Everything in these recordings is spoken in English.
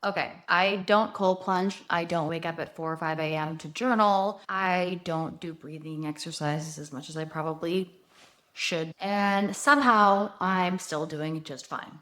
Okay, I don't cold plunge. I don't wake up at 4 or 5 a.m. to journal. I don't do breathing exercises as much as I probably should. And somehow I'm still doing just fine.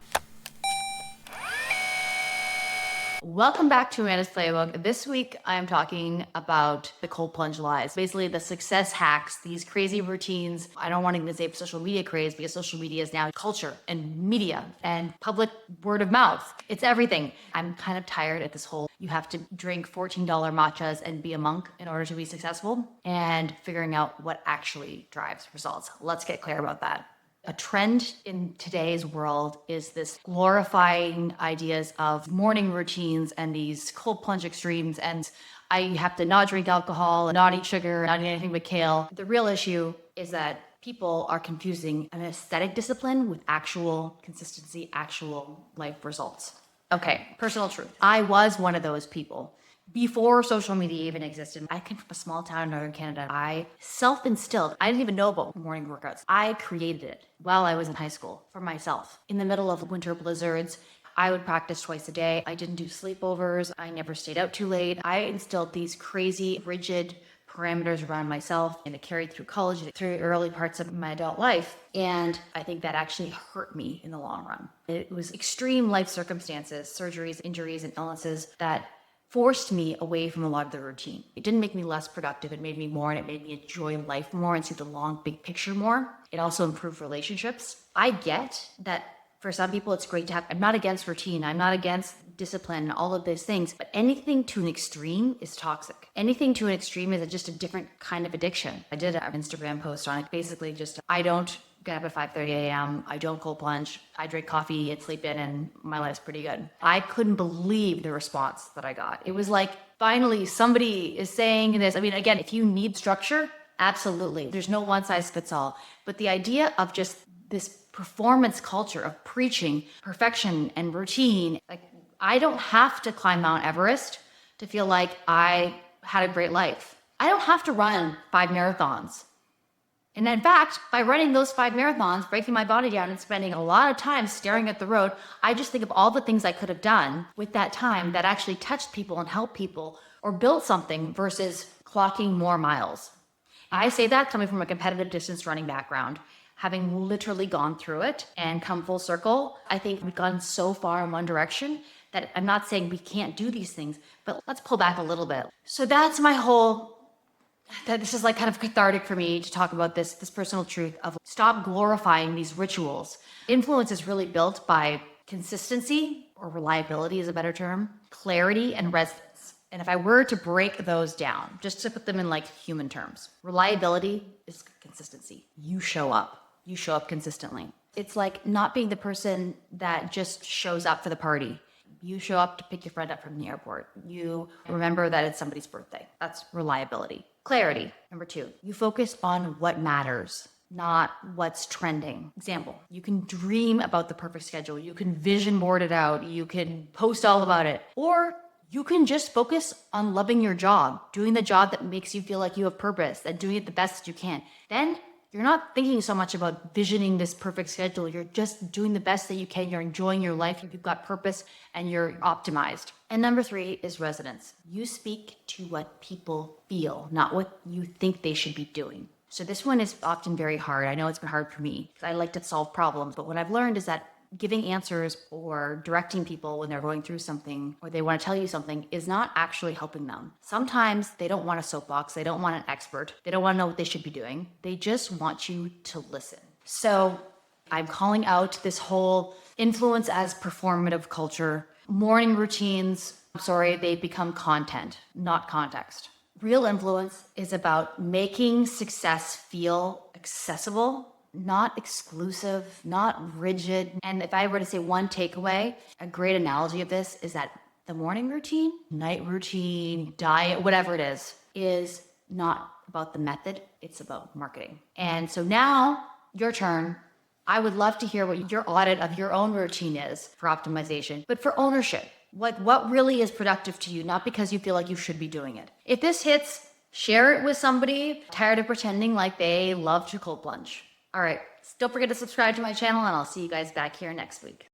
Welcome back to Amanda's Playbook. This week I am talking about the cold plunge lies. Basically the success hacks, these crazy routines. I don't want to even say social media craze because social media is now culture and media and public word of mouth. It's everything. I'm kind of tired at this whole you have to drink $14 matchas and be a monk in order to be successful and figuring out what actually drives results. Let's get clear about that. A trend in today's world is this glorifying ideas of morning routines and these cold plunge extremes. And I have to not drink alcohol, not eat sugar, not eat anything but kale. The real issue is that people are confusing an aesthetic discipline with actual consistency, actual life results. Okay, personal truth. I was one of those people. Before social media even existed, I came from a small town in northern Canada. I self-instilled. I didn't even know about morning workouts. I created it while I was in high school for myself. In the middle of winter blizzards, I would practice twice a day. I didn't do sleepovers. I never stayed out too late. I instilled these crazy, rigid parameters around myself, and it carried through college, through early parts of my adult life. And I think that actually hurt me in the long run. It was extreme life circumstances, surgeries, injuries, and illnesses that forced me away from a lot of the routine. It didn't make me less productive. It made me more, and it made me enjoy life more and see the long, big picture more. It also improved relationships. I get that for some people, it's great to have. I'm not against routine. I'm not against discipline, all of those things. But anything to an extreme is toxic. Anything to an extreme is just a different kind of addiction. I did an Instagram post on it. Basically, just I don't get up at 5:30 a.m. I don't cold plunge. I drink coffee and sleep in, and my life's pretty good. I couldn't believe the response that I got. It was like, finally, somebody is saying this. I mean, again, if you need structure, absolutely. There's no one size fits all. But the idea of just this performance culture of preaching perfection and routine, like I don't have to climb Mount Everest to feel like I had a great life. I don't have to run 5 marathons. And in fact, by running those 5 marathons, breaking my body down and spending a lot of time staring at the road, I just think of all the things I could have done with that time that actually touched people and helped people or built something versus clocking more miles. I say that coming from a competitive distance running background, having literally gone through it and come full circle. I think we've gone so far in one direction that I'm not saying we can't do these things, but let's pull back a little bit. So that's my whole that this is like kind of cathartic for me to talk about this personal truth of stop glorifying these rituals. Influence is really built by consistency, or reliability is a better term, clarity, and resonance. And if I were to break those down, just to put them in like human terms, reliability is consistency. You show up consistently. It's like not being the person that just shows up for the party. You show up to pick your friend up from the airport. You remember that it's somebody's birthday. That's reliability. Clarity. Number 2, you focus on what matters, not what's trending. Example, you can dream about the perfect schedule. You can vision board it out. You can post all about it. Or you can just focus on loving your job, doing the job that makes you feel like you have purpose and doing it the best that you can. Then you're not thinking so much about visioning this perfect schedule. You're just doing the best that you can. You're enjoying your life. You've got purpose and you're optimized. And number 3 is resonance. You speak to what people feel, not what you think they should be doing. So this one is often very hard. I know it's been hard for me because I like to solve problems. But what I've learned is that giving answers or directing people when they're going through something or they want to tell you something is not actually helping them. Sometimes they don't want a soapbox. They don't want an expert. They don't want to know what they should be doing. They just want you to listen. So I'm calling out this whole influence as performative culture. Morning routines, they become content, not context. Real influence is about making success feel accessible, not exclusive, not rigid. And if I were to say one takeaway, a great analogy of this is that the morning routine, night routine, diet, whatever it is not about the method, it's about marketing. And so now, your turn. I would love to hear what your audit of your own routine is for optimization, but for ownership. What really is productive to you, not because you feel like you should be doing it. If this hits, share it with somebody tired of pretending like they love to cold plunge. All right, don't forget to subscribe to my channel, and I'll see you guys back here next week.